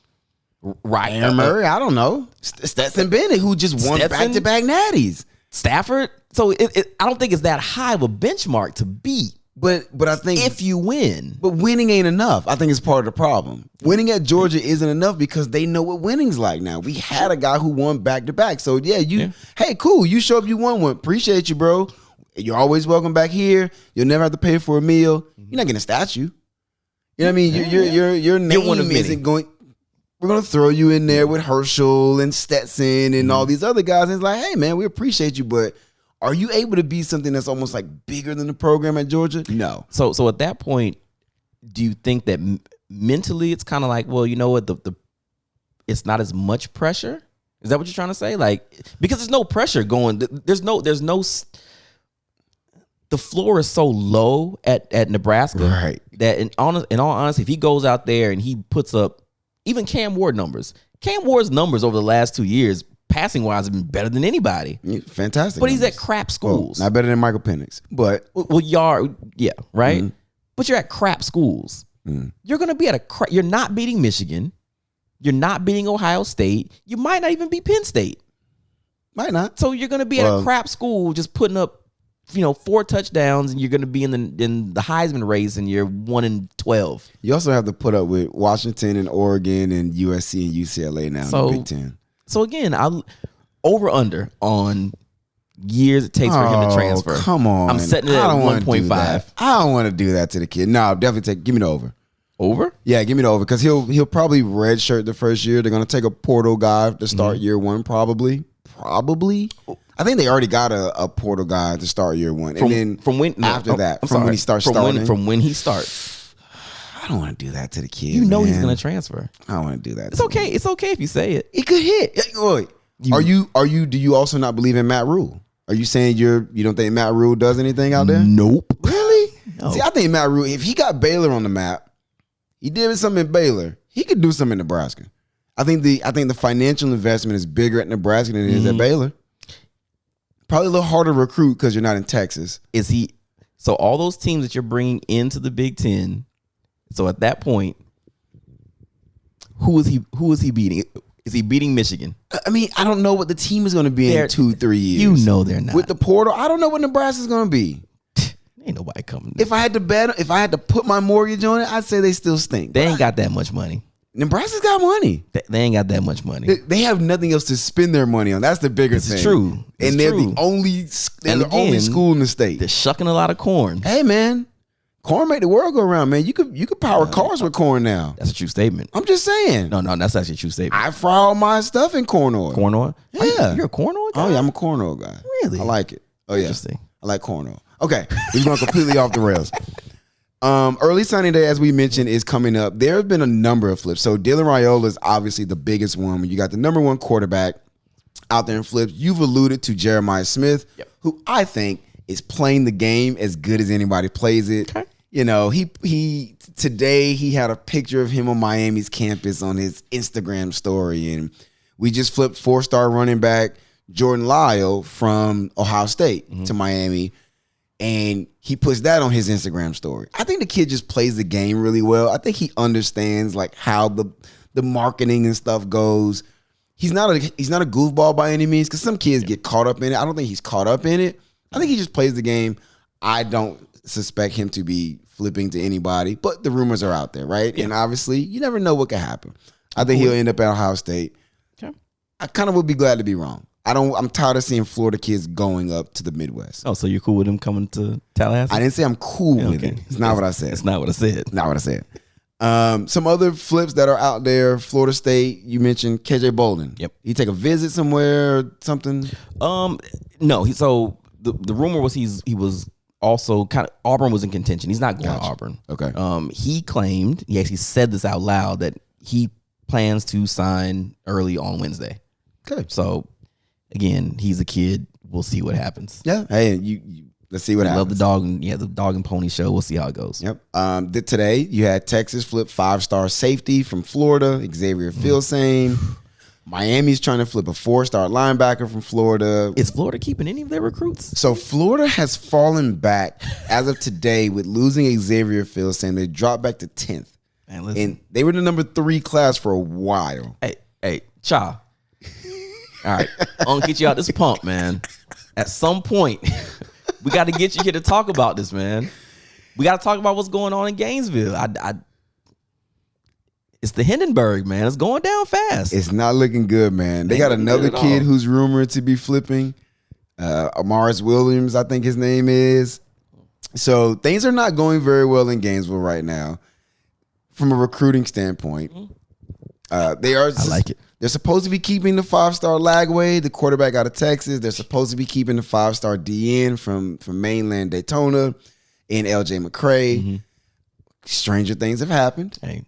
Right. Aaron Murray, I don't know. Stetson Bennett, who just won back-to-back natties. Stafford. So I don't think it's that high of a benchmark to beat. But I think if you win. But winning ain't enough. I think it's part of the problem. Winning at Georgia isn't enough because they know what winning's like now. We had a guy who won back-to-back. So, hey, cool. You show up, you won one. Appreciate you, bro. You're always welcome back here. You'll never have to pay for a meal. You're not getting a statue. You know what I mean? Your name isn't going. We're gonna throw you in there with Herschel and Stetson and all these other guys. And it's like, hey man, we appreciate you, but are you able to be something that's almost like bigger than the program at Georgia? No. So at that point, do you think that mentally it's kind of like, well, you know what, the it's not as much pressure? Is that what you're trying to say? Like, because there's no pressure going. There's no. The floor is so low at Nebraska, right? That in all honesty, if he goes out there and he puts up even Cam Ward numbers, Cam Ward's numbers over the last 2 years, passing wise, have been better than anybody. Fantastic, but he's at crap schools. Well, not better than Michael Penix, but right. But you're at crap schools. You're gonna be you're not beating Michigan. You're not beating Ohio State. You might not even beat Penn State. Might not. So you're gonna be at a crap school, just putting up 4 touchdowns, and you're going to be in the Heisman race, and you're 1-12. You also have to put up with Washington and Oregon and USC and UCLA now in the Big Ten. So again, I'll over/under on years it takes for him to transfer. Come on, I'm setting it at 1.5. I don't want to do that to the kid. No, definitely give me the over. Over? Yeah, give me the over because he'll probably redshirt the first year. They're gonna take a portal guy to start year one, probably. I think they already got a portal guy to start year one, and then when he starts starting. From when he starts. I don't want to do that to the kid. You know he's gonna transfer. I don't want to do that. It's okay. It's okay if you say it. He could hit. Wait, do you also not believe in Matt Rule? Are you saying you don't think Matt Rule does anything out there? Nope. Really? No. See, I think Matt Rule, if he got Baylor on the map, he did something in Baylor, he could do something in Nebraska. I think the financial investment is bigger at Nebraska than it is at Baylor. Probably a little harder to recruit because you're not in Texas. So all those teams that you're bringing into the Big Ten, so at that point, who is he beating? Is he beating Michigan? I mean, I don't know what the team is going to be in 2-3 years. You know they're not. With the portal, I don't know what Nebraska's going to be. Ain't nobody coming. If I had to put my mortgage on it, I'd say they still stink. They ain't got that much money. Nebraska's got money. They ain't got that much money. They have nothing else to spend their money on. That's the bigger thing. It's true. And they're the only school in the state. They're shucking a lot of corn. Hey man, corn make the world go around, man. You could power cars with corn now. That's a true statement. I'm just saying. No, that's actually a true statement. I fry all my stuff in corn oil. Corn oil? Yeah. You're a corn oil guy? Oh yeah, I'm a corn oil guy. Really? I like it. Oh yeah. Interesting. I like corn oil. Okay, we're going completely off the rails. Early signing day, as we mentioned, is coming up. There have been a number of flips. So Dylan Raiola is obviously the biggest one. When you got the number one quarterback out there in flips, you've alluded to Jeremiah Smith, who I think is playing the game as good as anybody plays it. Okay. You know, today he had a picture of him on Miami's campus on his Instagram story, and we just flipped 4-star running back Jordan Lyle from Ohio State to Miami, and he puts that on his Instagram story. I think the kid just plays the game really well. I think he understands like how the marketing and stuff goes. He's not a goofball by any means, because some kids get caught up in it. I don't think he's caught up in it. I think he just plays the game. I don't suspect him to be flipping to anybody, but the rumors are out there, right? Yeah. And obviously, you never know what could happen. I think he'll end up at Ohio State. Okay. I kind of would be glad to be wrong. I'm tired of seeing Florida kids going up to the Midwest. Oh, so you're cool with him coming to Tallahassee? I didn't say I'm cool with it. It's not what I said. It's not what I said. Not what I said. Some other flips that are out there. Florida State, you mentioned KJ Bolden. Yep. He take a visit somewhere, something? No. So the rumor was he was also kind of, Auburn was in contention. He's not going to Auburn. Okay. He claimed, he actually said this out loud, that he plans to sign early on Wednesday. Okay. So again, he's a kid. We'll see what happens. Yeah. Hey, let's see what happens. Love the dog the dog and pony show. We'll see how it goes. Yep. Today you had Texas flip 5-star safety from Florida, Xavier Filsaime. Miami's trying to flip a 4-star linebacker from Florida. Is Florida keeping any of their recruits? So Florida has fallen back as of today with losing Xavier Filsaime. They dropped back to 10th. Man, and they were the number 3 class for a while. Hey, Cha. All right, I'm gonna get you out this pump, man. At some point, we got to get you here to talk about this, man. We got to talk about what's going on in Gainesville. It's the Hindenburg, man. It's going down fast. It's not looking good, man. They got another kid who's rumored to be flipping. Amaris Williams, I think his name is. So things are not going very well in Gainesville right now from a recruiting standpoint. I like it. They're supposed to be keeping the 5-star Lagway, the quarterback out of Texas. They're supposed to be keeping the 5-star DN from mainland Daytona and LJ McCray. Stranger things have happened. Hey.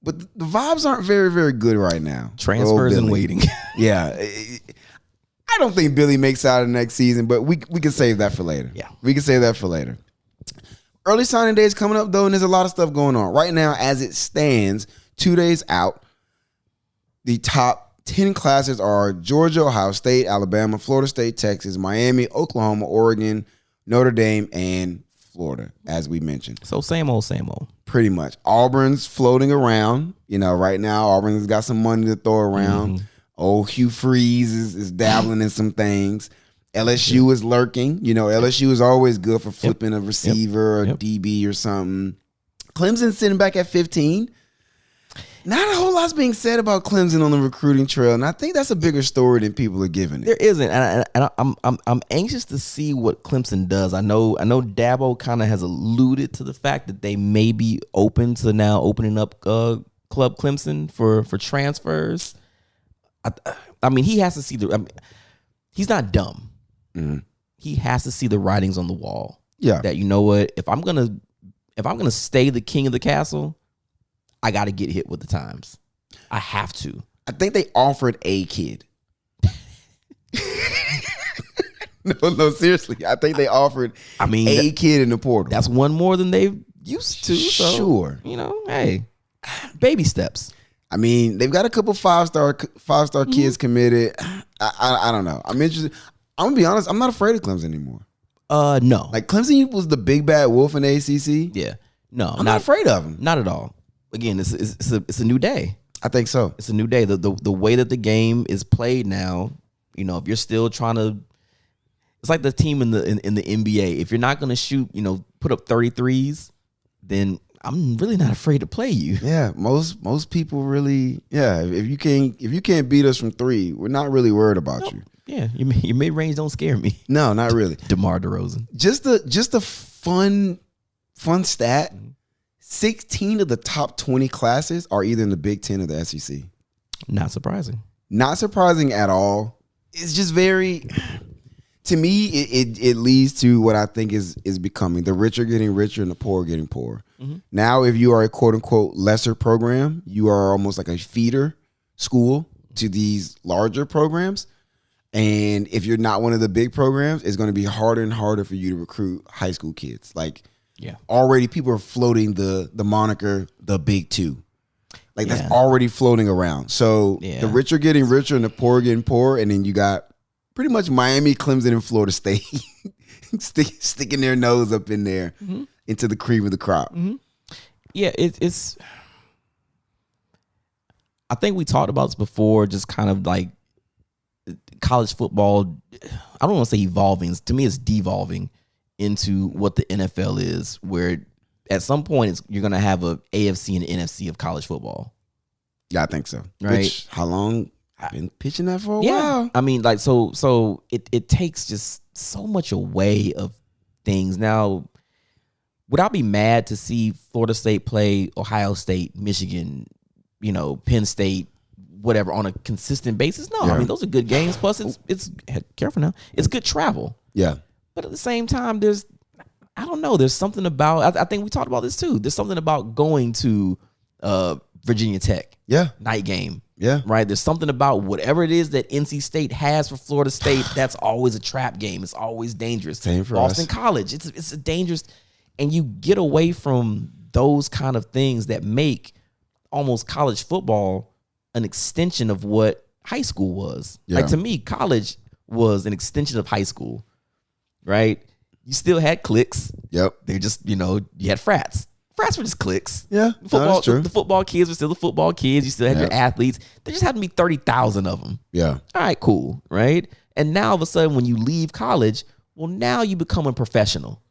But the vibes aren't very, very good right now. Transfers and waiting. Yeah. I don't think Billy makes out of next season, but we can save that for later. Yeah. We can save that for later. Early signing day is coming up, though, and there's a lot of stuff going on. Right now, as it stands, 2 days out, the top 10 classes are Georgia, Ohio State, Alabama, Florida State, Texas, Miami, Oklahoma, Oregon, Notre Dame, and Florida, as we mentioned. So same old, same old. Pretty much. Auburn's floating around. You know, right now, Auburn's got some money to throw around. Old Hugh Freeze is dabbling in some things. LSU is lurking. You know, LSU is always good for flipping a receiver or DB or something. Clemson's sitting back at 15. Not a whole lot's being said about Clemson on the recruiting trail, and I think that's a bigger story than people are giving it. There isn't, and I'm anxious to see what Clemson does. I know Dabo kind of has alluded to the fact that they may be open to now opening up Club Clemson for transfers. I mean, he has to see he's not dumb. Mm-hmm. He has to see the writings on the wall. Yeah, that, you know what, if I'm gonna stay the king of the castle, I got to get hit with the times. I have to. I think they offered a kid. No, seriously. I think they offered a kid in the portal. That's one more than they've used to. So, sure. Hey, baby steps. I mean, they've got a couple five-star kids committed. I don't know. I'm interested. I'm going to be honest. I'm not afraid of Clemson anymore. No. Like, Clemson was the big bad wolf in the ACC. Yeah. No. I'm not afraid of them. Not at all. Again, it's a new day. I think so. It's a new day. The way that the game is played now, if you're still trying to, it's like the team in the NBA. If you're not going to shoot, put up 33s, then I'm really not afraid to play you. Yeah, most people really. Yeah, if you can't beat us from three, we're not really worried about you. Yeah, your mid range don't scare me. No, not really. DeMar DeRozan. Just a fun stat. 16 of the top 20 classes are either in the Big Ten or the SEC. Not surprising. Not surprising at all. It's just very, to me, it leads to what I think is becoming the rich are getting richer and the poor are getting poorer. Mm-hmm. Now, if you are a quote unquote lesser program, you are almost like a feeder school to these larger programs. And if you're not one of the big programs, it's going to be harder and harder for you to recruit high school kids. Like, yeah, already people are floating the moniker the Big Two. Like, that's already floating around. So the rich are getting richer and the poor are getting poorer. And then you got pretty much Miami, Clemson, and Florida State sticking their nose up in there into the cream of the crop. Mm-hmm. Yeah, it's. I think we talked about this before, just kind of like college football. I don't want to say evolving. To me, it's devolving into what the NFL is, where at some point you're going to have a AFC and NFC of college football. Yeah, I think so. Right? Which, how long? I've been pitching that for a while. I mean, like, so it takes just so much away of things. Now, would I be mad to see Florida State play Ohio State, Michigan, Penn State, whatever, on a consistent basis? No, I mean, those are good games. Plus, it's careful now. It's good travel. Yeah. But at the same time, there's something about, I think we talked about this too. There's something about going to Virginia Tech. Yeah. Night game. Yeah. Right. There's something about whatever it is that NC State has for Florida State. That's always a trap game. It's always dangerous. Same for Boston us. College. It's a dangerous, and you get away from those kind of things that make almost college football an extension of what high school was. Yeah. Like, to me, college was an extension of high school. Right? You still had cliques. Yep. They just, you had frats. Frats were just cliques. Yeah. Football, that's true. the football kids were still the football kids. You still had your athletes. There just happened to be 30,000 of them. Yeah. All right, cool. Right? And now all of a sudden, when you leave college, well, now you become a professional.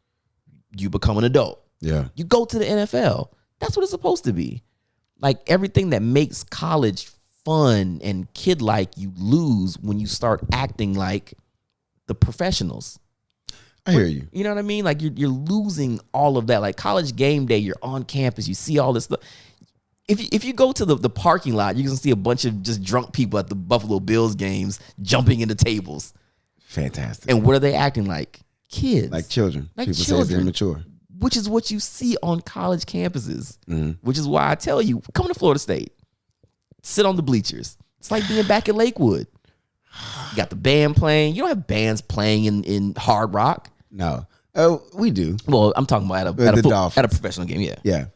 You become an adult. Yeah. You go to the NFL. That's what it's supposed to be. Like, everything that makes college fun and kid-like, you lose when you start acting like the professionals. I hear you. You know what I mean? Like, you're losing all of that. Like, college game day, you're on campus, you see all this stuff. If you go to the parking lot, you can see a bunch of just drunk people at the Buffalo Bills games jumping into tables. Fantastic. And what are they acting like? Kids. Like children. Like people children. say they're immature. Which is what you see on college campuses. Mm-hmm. Which is why I tell you, come to Florida State. Sit on the bleachers. It's like being back at Lakewood. You got the band playing. You don't have bands playing in Hard Rock. No. Oh, we do. Well, I'm talking about at a professional game, yeah. Yeah.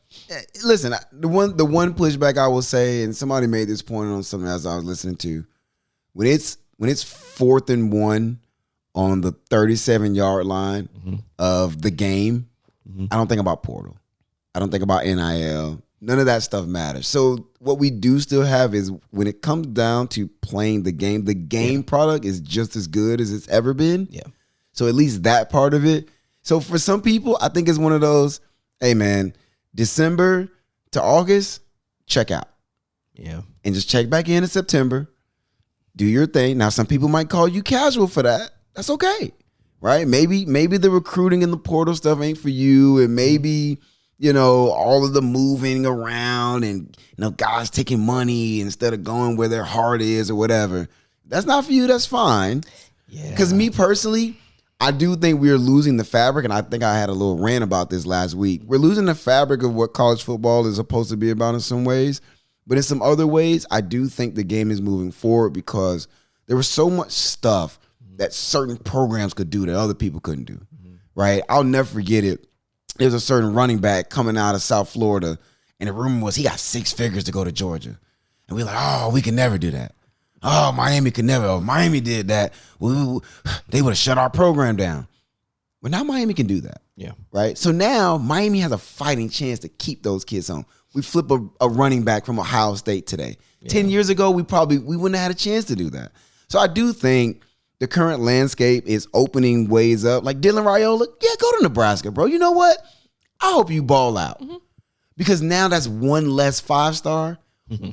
Listen, the one pushback I will say, and somebody made this point on something else I was listening to, when it's 4th and 1 on the 37-yard line of the game, I don't think about portal. I don't think about NIL. None of that stuff matters. So what we do still have is, when it comes down to playing the game product is just as good as it's ever been. Yeah. So at least that part of it. So for some people, I think it's one of those, hey man, December to August, check out. Yeah. And just check back in September. Do your thing. Now, some people might call you casual for that. That's okay. Right? Maybe the recruiting and the portal stuff ain't for you. And maybe, all of the moving around and, guys taking money instead of going where their heart is or whatever. That's not for you. That's fine. Yeah. Because me personally, I do think we are losing the fabric, and I think I had a little rant about this last week. We're losing the fabric of what college football is supposed to be about in some ways. But in some other ways, I do think the game is moving forward because there was so much stuff that certain programs could do that other people couldn't do, right? I'll never forget it. There's a certain running back coming out of South Florida, and the rumor was he got 6 figures to go to Georgia. And we're like, oh, we can never do that. Oh, Miami could never. Oh, Miami did that. They would have shut our program down. But now Miami can do that. Yeah. Right? So now Miami has a fighting chance to keep those kids home. We flip a running back from Ohio State today. Yeah. 10 years ago, we wouldn't have had a chance to do that. So I do think the current landscape is opening ways up. Like Dylan Raiola, yeah, go to Nebraska, bro. You know what? I hope you ball out. Because now that's one less 5-star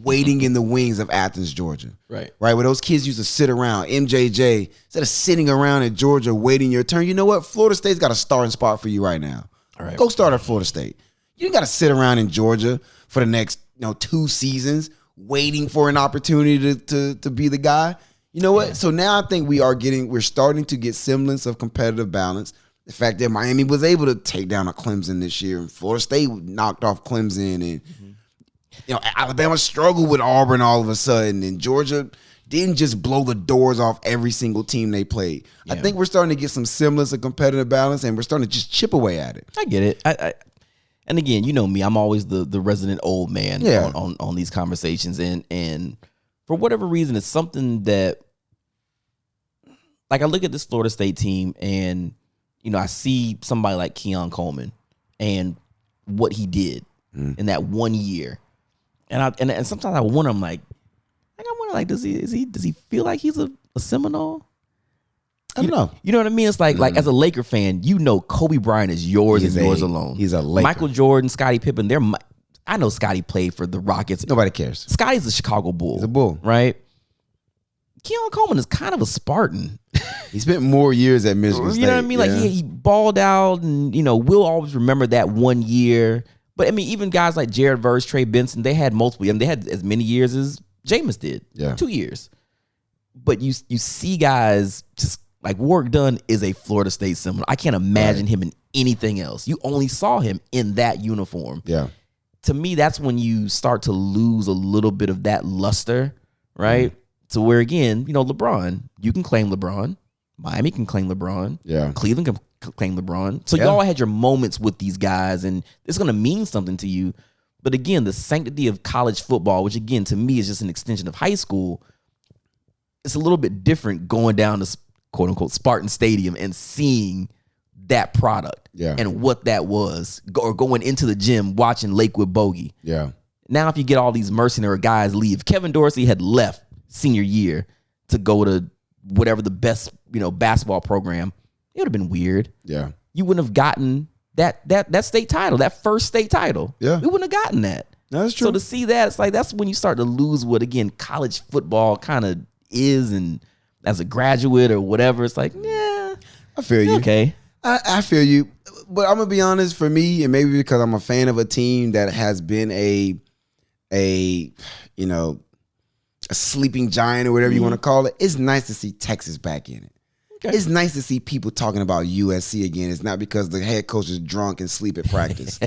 waiting in the wings of Athens, Georgia. Right, where those kids used to sit around. MJJ, instead of sitting around in Georgia waiting your turn, you know what? Florida State's got a starting spot for you right now. All right. Go start at Florida State. You ain't got to sit around in Georgia for the next 2 seasons waiting for an opportunity to be the guy. You know what? Yeah. So now I think we're starting to get semblance of competitive balance. The fact that Miami was able to take down a Clemson this year, and Florida State knocked off Clemson, and Alabama struggled with Auburn all of a sudden, and Georgia didn't just blow the doors off every single team they played. Yeah. I think we're starting to get some semblance of competitive balance, and we're starting to just chip away at it. I get it. And again, you know me, I'm always the resident old man on these conversations, and for whatever reason, it's something that, like, I look at this Florida State team, and I see somebody like Keon Coleman and what he did in that 1 year. And sometimes I wonder, does he feel like he's a Seminole? I don't know. You know what I mean? It's like as a Laker fan, Kobe Bryant is yours and yours alone. He's a Laker. Michael Jordan, Scottie Pippen. I know Scottie played for the Rockets. Nobody cares. Scottie's a Chicago Bull. He's a Bull, right? Keon Coleman is kind of a Spartan. He spent more years at Michigan State. You know what I mean? Like he balled out, and we'll always remember that 1 year. But I mean, even guys like Jared Verse, Trey Benson, they had multiple. They had as many years as Jameis did. Yeah, 2 years. But you see guys just like Warrick Dunn is a Florida State Seminole. I can't imagine him in anything else. You only saw him in that uniform. Yeah. To me, that's when you start to lose a little bit of that luster, right? To where, again, LeBron, you can claim LeBron. Miami can claim LeBron. Yeah. Cleveland can claim LeBron. So y'all had your moments with these guys, and it's going to mean something to you. But again, the sanctity of college football, which again, to me, is just an extension of high school, it's a little bit different going down to quote unquote Spartan Stadium and seeing that product and what that was, or going into the gym watching Lakewood Bogey. Yeah. Now, if you get all these mercenary guys leave, Kevin Dorsey had left senior year to go to whatever the best, basketball program, it would have been weird. Yeah. You wouldn't have gotten that state title, that first state title. Yeah. We wouldn't have gotten that. That's true. So to see that, it's like, that's when you start to lose what, again, college football kind of is, and as a graduate or whatever, it's like, yeah. I feel you. Okay. I feel you. But I'm going to be honest, for me, and maybe because I'm a fan of a team that has been a sleeping giant or whatever you want to call it, it's nice to see Texas back in it. Okay. It's nice to see people talking about USC again. It's not because the head coach is drunk and sleep at practice.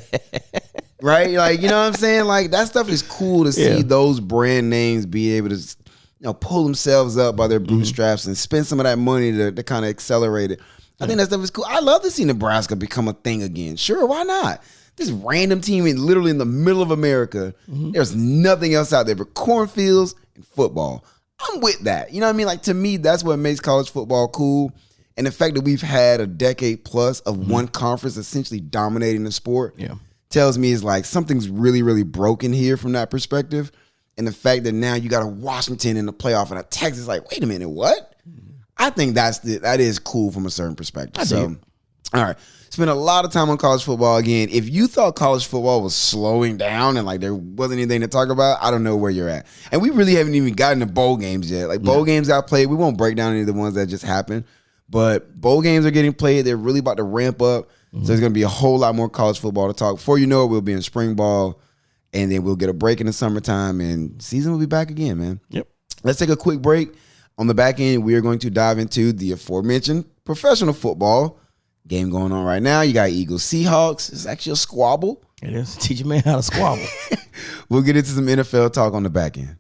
Right? Like, you know what I'm saying? Like, that stuff is cool to see those brand names be able to pull themselves up by their bootstraps and spend some of that money to kind of accelerate it. I think that stuff is cool. I love to see Nebraska become a thing again. Sure, why not? This random team literally in the middle of America. There's nothing else out there but cornfields and football. I'm with that. You know what I mean? Like, to me, that's what makes college football cool. And the fact that we've had a decade plus of one conference essentially dominating the sport tells me is like something's really, really broken here from that perspective. And the fact that now you got a Washington in the playoff and a Texas, like, wait a minute, what? I think that is cool from a certain perspective. All right. Spent a lot of time on college football again. If you thought college football was slowing down and like there wasn't anything to talk about, I don't know where you're at. And we really haven't even gotten to bowl games yet. Like bowl games got played. We won't break down any of the ones that just happened. But bowl games are getting played. They're really about to ramp up. So there's going to be a whole lot more college football to talk. Before you know it, we'll be in spring ball. And then we'll get a break in the summertime. And season will be back again, man. Yep. Let's take a quick break. On the back end, we are going to dive into the aforementioned professional football game going on right now. You got Eagles Seahawks. It's actually a squabble. It is. Teach a man how to squabble. We'll get into some NFL talk on the back end.